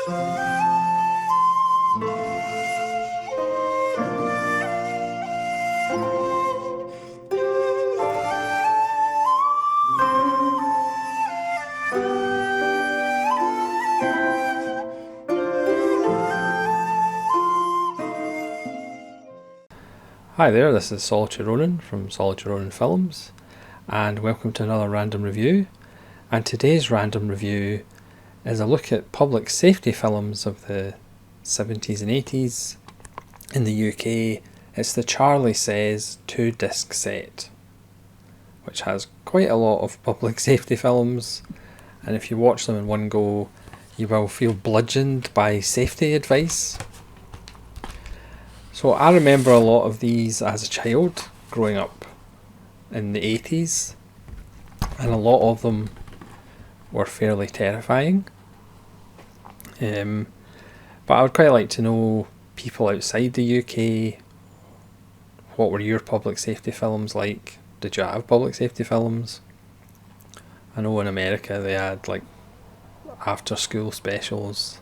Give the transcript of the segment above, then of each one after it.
Hi there, this is Solitary Ronin from Solitary Ronin Films, and welcome to another random review. And today's random review is a look at public safety films of the 70s and 80s in the UK. It's the Charley Says 2-disc set, which has quite a lot of public safety films, and if you watch them in one go, you will feel bludgeoned by safety advice. So I remember a lot of these as a child, growing up in the 80s, and a lot of them were fairly terrifying. But I would quite like to know, people outside the UK, what were your public safety films like? Did you have public safety films? I know in America they had like after school specials.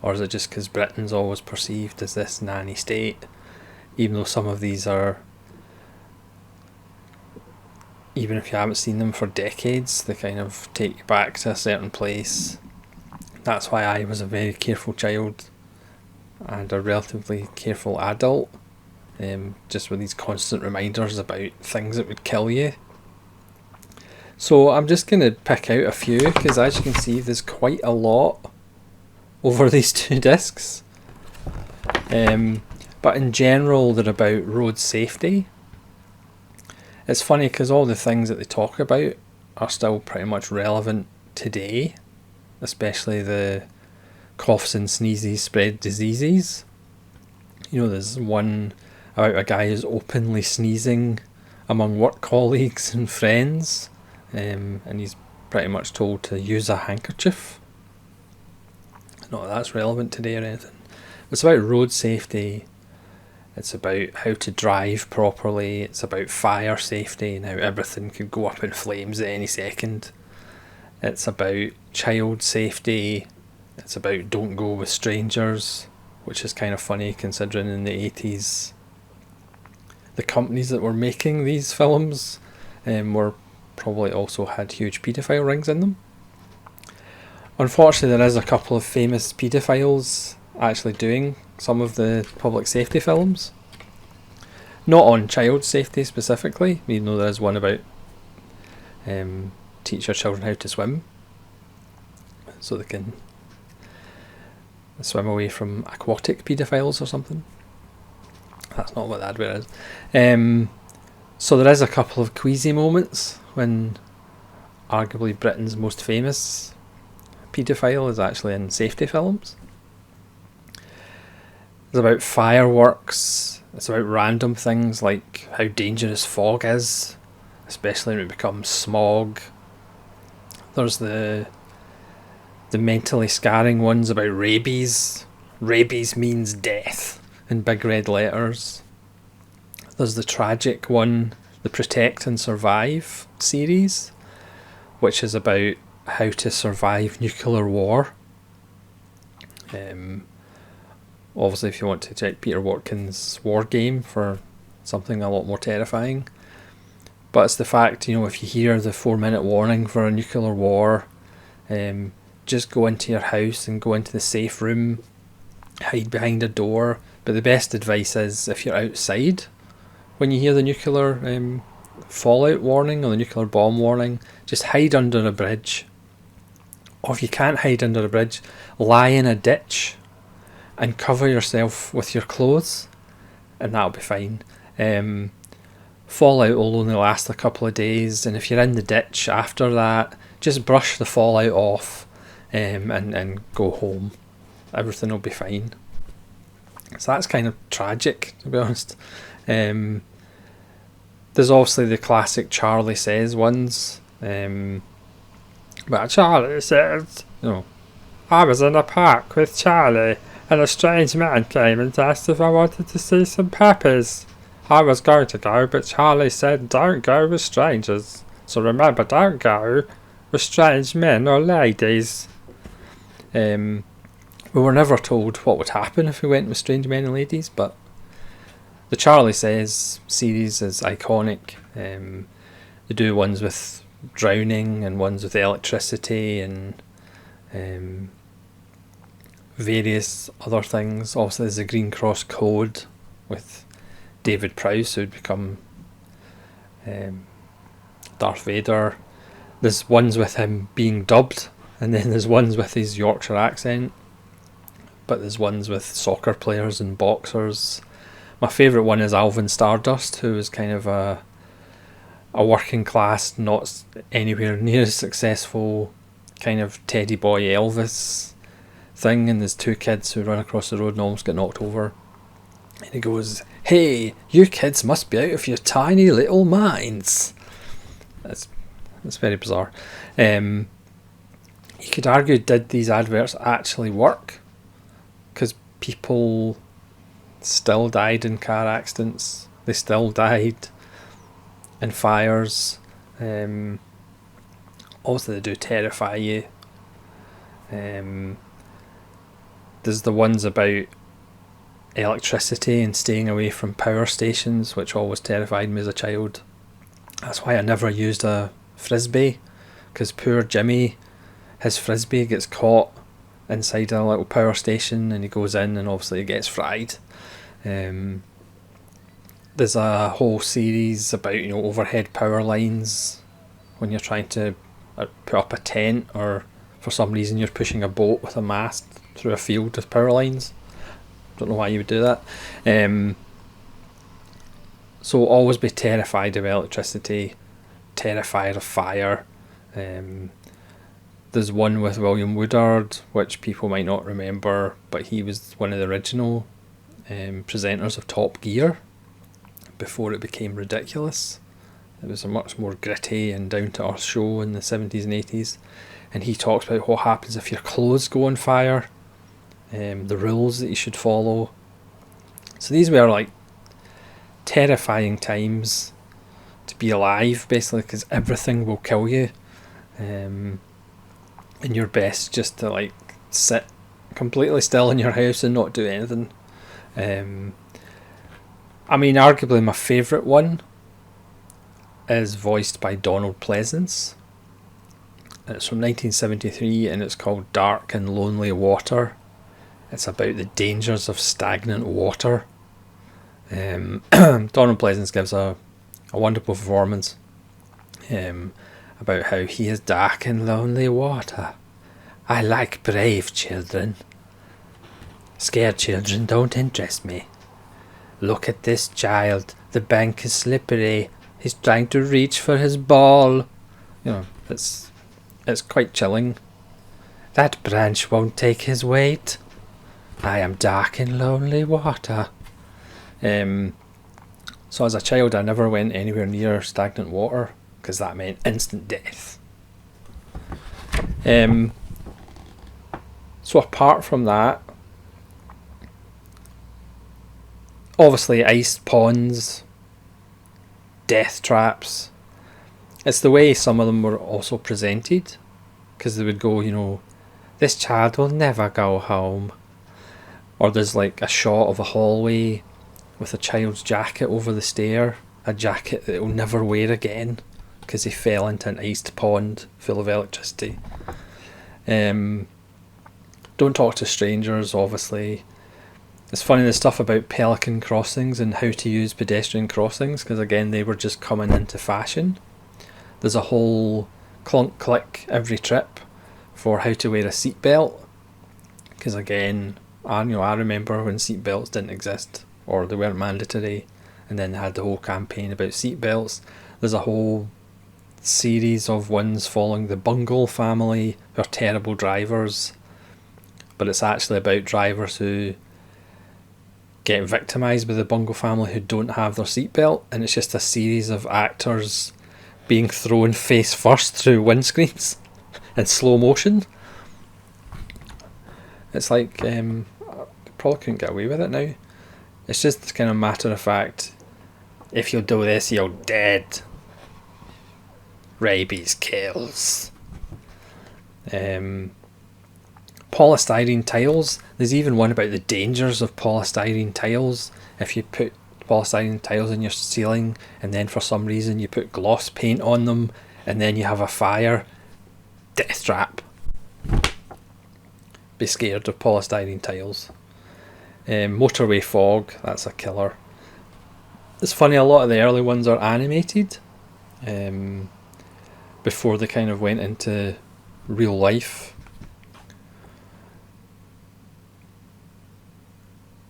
Or is it just because Britain's always perceived as this nanny state, even though some of these are, even if you haven't seen them for decades, they kind of take you back to a certain place. That's why I was a very careful child and a relatively careful adult, just with these constant reminders about things that would kill you. So I'm just going to pick out a few, because as you can see there's quite a lot over these 2 discs, but in general they're about road safety. It's funny because all the things that they talk about are still pretty much relevant today, especially the coughs and sneezes spread diseases. You know, there's one about a guy who's openly sneezing among work colleagues and friends, and he's pretty much told to use a handkerchief. Not that that's relevant today or anything. It's about road safety. It's about how to drive properly. It's about fire safety and how everything could go up in flames at any second. It's about child safety. It's about don't go with strangers, which is kind of funny considering in the 80s the companies that were making these films were probably also had huge paedophile rings in them. Unfortunately, there is a couple of famous paedophiles actually doing some of the public safety films. Not on child safety specifically, even though there is one about teach your children how to swim so they can swim away from aquatic paedophiles or something. That's not what the advert is. So there is a couple of queasy moments when arguably Britain's most famous paedophile is actually in safety films. It's about fireworks. It's about random things like how dangerous fog is, especially when it becomes smog. There's the mentally scarring ones about rabies. Rabies means death in big red letters. There's the tragic one, the Protect and Survive series, which is about how to survive nuclear war. Obviously, if you want to check Peter Watkins' War Game for something a lot more terrifying. But it's the fact, if you hear the 4-minute warning for a nuclear war, just go into your house and go into the safe room, hide behind a door. But the best advice is, if you're outside, when you hear the nuclear fallout warning or the nuclear bomb warning, just hide under a bridge. Or if you can't hide under a bridge, lie in a ditch and cover yourself with your clothes, and that'll be fine. Fallout will only last a couple of days, and if you're in the ditch after that, just brush the fallout off and go home. Everything will be fine. So that's kind of tragic, to be honest. There's obviously the classic Charley Says ones. But Charley says, I was in a park with Charley, and a strange man came and asked if I wanted to see some puppies. I was going to go, but Charley said don't go with strangers. So remember, don't go with strange men or ladies. When We were never told what would happen if we went with Strange Men and Ladies, but the Charley Says series is iconic. They do ones with drowning and ones with electricity and various other things. Also, there's the Green Cross Code with David Prowse, who'd become Darth Vader. There's ones with him being dubbed, and then there's ones with his Yorkshire accent. But there's ones with soccer players and boxers. My favourite one is Alvin Stardust, who is kind of a working class, not anywhere near as successful kind of teddy boy Elvis thing, and there's two kids who run across the road and almost get knocked over. And he goes, "Hey, you kids must be out of your tiny little minds." That's very bizarre. You could argue, did these adverts actually work? Because people still died in car accidents. They still died in fires. Also, they do terrify you. There's the ones about electricity and staying away from power stations, which always terrified me as a child. That's why I never used a frisbee, because poor Jimmy, his frisbee gets caught inside a little power station and he goes in and obviously he gets fried. There's a whole series about, overhead power lines when you're trying to put up a tent, or for some reason you're pushing a boat with a mast through a field with power lines. Don't know why you would do that. So always be terrified of electricity, terrified of fire. There's one with William Woodard, which people might not remember, but he was one of the original presenters of Top Gear before it became ridiculous. It was a much more gritty and down-to-earth show in the 70s and 80s, and he talks about what happens if your clothes go on fire, the rules that you should follow. So these were like terrifying times to be alive, basically, because everything will kill you. And your best just to like sit completely still in your house and not do anything. Arguably my favourite one is voiced by Donald Pleasance. It's from 1973 and it's called Dark and Lonely Water. It's about the dangers of stagnant water. Donald Pleasance gives a wonderful performance about how he is dark and lonely water. I like brave children. Scared children don't interest me. Look at this child. The bank is slippery. He's trying to reach for his ball. It's quite chilling. That branch won't take his weight. I am dark and lonely water. So as a child, I never went anywhere near stagnant water, because that meant instant death. So apart from that, obviously ice ponds, death traps. It's the way some of them were also presented, because they would go, this child will never go home. Or there's like a shot of a hallway with a child's jacket over the stair, a jacket that he'll never wear again because he fell into an iced pond full of electricity. Don't talk to strangers, obviously. It's funny, the stuff about pelican crossings and how to use pedestrian crossings, because again they were just coming into fashion. There's a whole clunk click every trip for how to wear a seatbelt, because again, I remember when seatbelts didn't exist or they weren't mandatory, and then they had the whole campaign about seatbelts. There's a whole series of ones following the Bungle family, who are terrible drivers, but it's actually about drivers who get victimised by the Bungle family who don't have their seatbelt, and it's just a series of actors being thrown face first through windscreens in slow motion. It's like, probably couldn't get away with it now. It's just kind of matter of fact, if you do this you're dead. Rabies kills. Polystyrene tiles. There's even one about the dangers of polystyrene tiles. If you put polystyrene tiles in your ceiling and then for some reason you put gloss paint on them and then you have a fire, death trap. Be scared of polystyrene tiles. Motorway fog, that's a killer. It's funny, a lot of the early ones are animated before they kind of went into real life.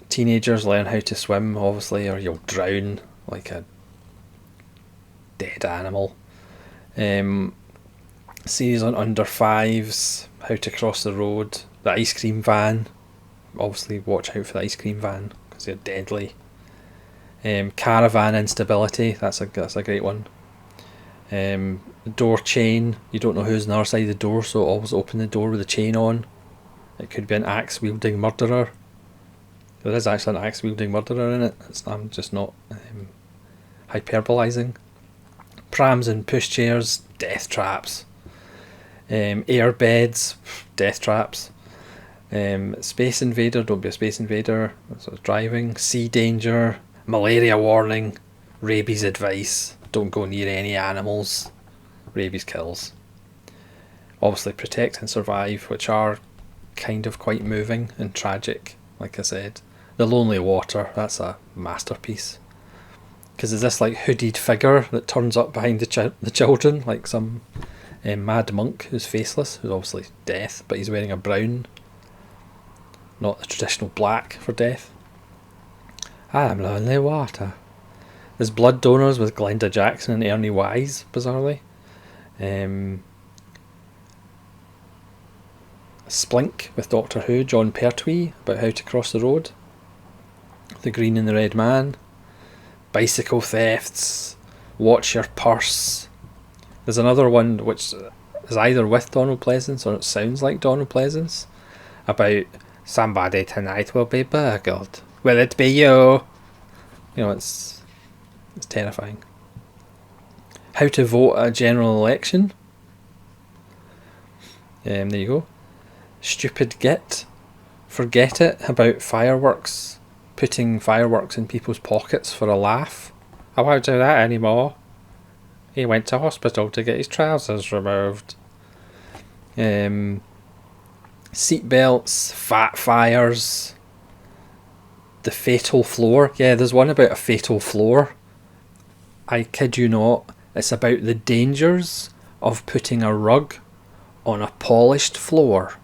Teenagers learn how to swim, obviously, or you'll drown like a dead animal. Series on under fives, how to cross the road, the ice cream van. Obviously, watch out for the ice cream van because they're deadly. Caravan instability, that's a great one. Door chain, you don't know who's on the other side of the door, so always open the door with the chain on. It could be an axe wielding murderer. There is actually an axe wielding murderer in it. I'm just not hyperbolizing. Prams and pushchairs, death traps. Air beds, death traps. Space invader, don't be a space invader. That's driving. Sea danger, malaria warning, rabies advice. Don't go near any animals. Rabies kills. Obviously protect and survive, which are kind of quite moving and tragic, like I said. The Lonely Water, that's a masterpiece. Because there's this like hooded figure that turns up behind the children, like some mad monk who's faceless, who's obviously death, but he's wearing a brown, not the traditional black for death. I'm Lonely Water. There's Blood Donors with Glenda Jackson and Ernie Wise, bizarrely. Splink with Doctor Who, John Pertwee, about how to cross the road. The Green and the Red Man. Bicycle thefts. Watch your purse. There's another one which is either with Donald Pleasance or it sounds like Donald Pleasance, about somebody tonight will be burgled. Will it be you? You know, it's terrifying. How to vote at a general election. There you go. Stupid Git. Forget it about fireworks. Putting fireworks in people's pockets for a laugh. I won't do that anymore. He went to hospital to get his trousers removed. Seat belts, fat fires. The fatal floor. Yeah, there's one about a fatal floor. I kid you not. It's about the dangers of putting a rug on a polished floor.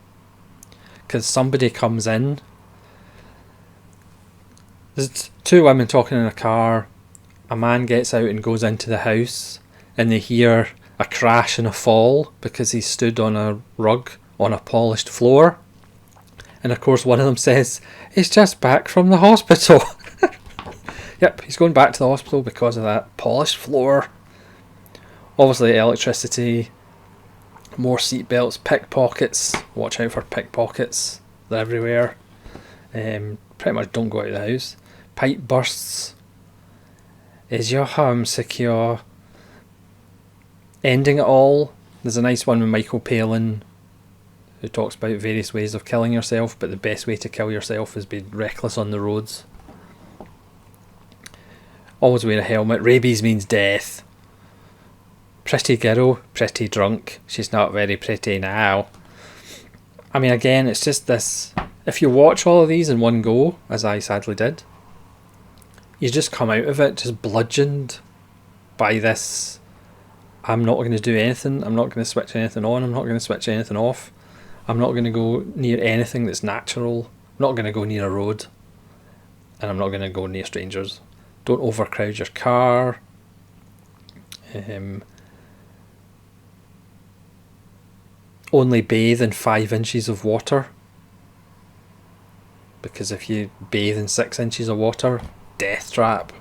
Because somebody comes in. There's two women talking in a car. A man gets out and goes into the house, and they hear a crash and a fall because he stood on a rug on a polished floor. And of course one of them says, he's just back from the hospital. Yep, he's going back to the hospital because of that polished floor. Obviously electricity, more seatbelts, pickpockets. Watch out for pickpockets. They're everywhere. Pretty much don't go out of the house. Pipe bursts. Is your home secure? Ending it all. There's a nice one with Michael Palin who talks about various ways of killing yourself, but the best way to kill yourself is being reckless on the roads. Always wear a helmet. Rabies means death. Pretty girl, pretty drunk. She's not very pretty now. I mean, again, it's just this. If you watch all of these in one go, as I sadly did, you just come out of it just bludgeoned by this. I'm not going to do anything. I'm not going to switch anything on. I'm not going to switch anything off. I'm not going to go near anything that's natural. I'm not going to go near a road. And I'm not going to go near strangers. Don't overcrowd your car. Only bathe in 5 inches of water. Because if you bathe in 6 inches of water, death trap.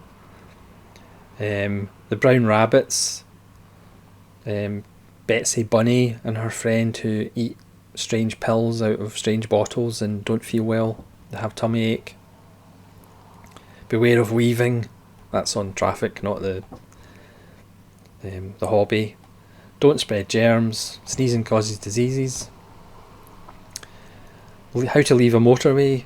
The brown rabbits. Betsy Bunny and her friend who eat strange pills out of strange bottles and don't feel well. They have tummy ache. Beware of weaving. That's on traffic, not the hobby. Don't spread germs. Sneezing causes diseases. how to leave a motorway,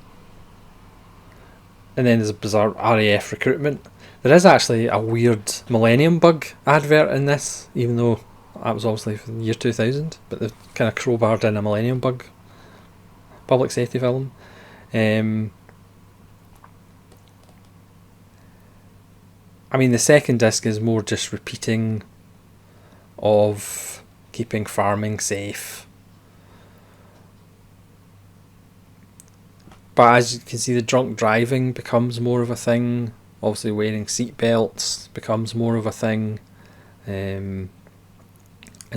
and then there's a bizarre RAF recruitment. There is actually a weird Millennium Bug advert in this, even though that was obviously from the year 2000, but they've kind of crowbarred in a Millennium Bug public safety film. I mean, the second disc is more just repeating of keeping farming safe. But as you can see, the drunk driving becomes more of a thing. Obviously, wearing seatbelts becomes more of a thing. And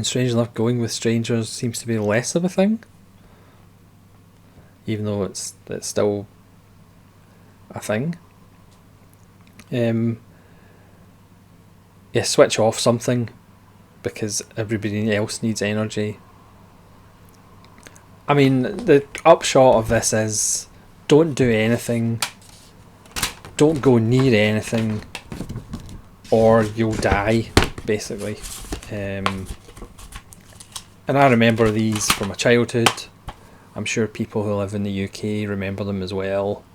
strangely enough, going with strangers seems to be less of a thing. Even though it's still a thing. Yeah, switch off something because everybody else needs energy. I mean, the upshot of this is don't do anything, don't go near anything, or you'll die, basically. And I remember these from my childhood. I'm sure people who live in the UK remember them as well.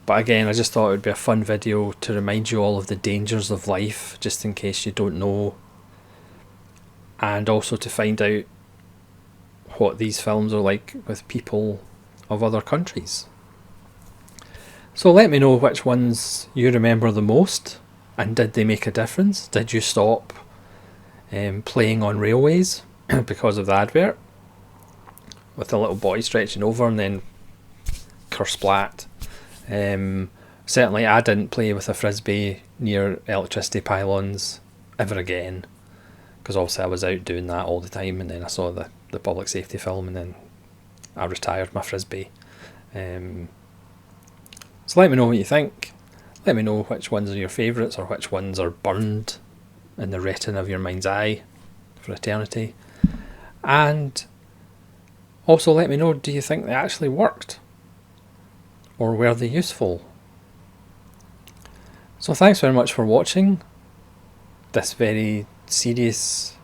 But again, I just thought it would be a fun video to remind you all of the dangers of life, just in case you don't know. And also to find out what these films are like with people of other countries. So let me know which ones you remember the most, and did they make a difference? Did you stop playing on railways because of the advert? With a little boy stretching over and then kersplat. Certainly I didn't play with a frisbee near electricity pylons ever again, because obviously I was out doing that all the time, and then I saw the public safety film and then I retired my frisbee. So let me know what you think. Let me know which ones are your favourites, or which ones are burned in the retina of your mind's eye for eternity. And also let me know, do you think they actually worked? Or were they useful? So thanks very much for watching this very serious,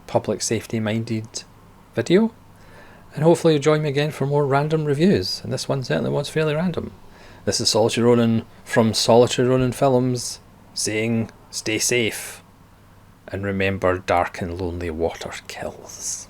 public safety minded video, and hopefully you'll join me again for more random reviews, and this one certainly was fairly random. This is Solitary Ronin from Solitary Ronin Films saying stay safe, and remember, dark and lonely water kills.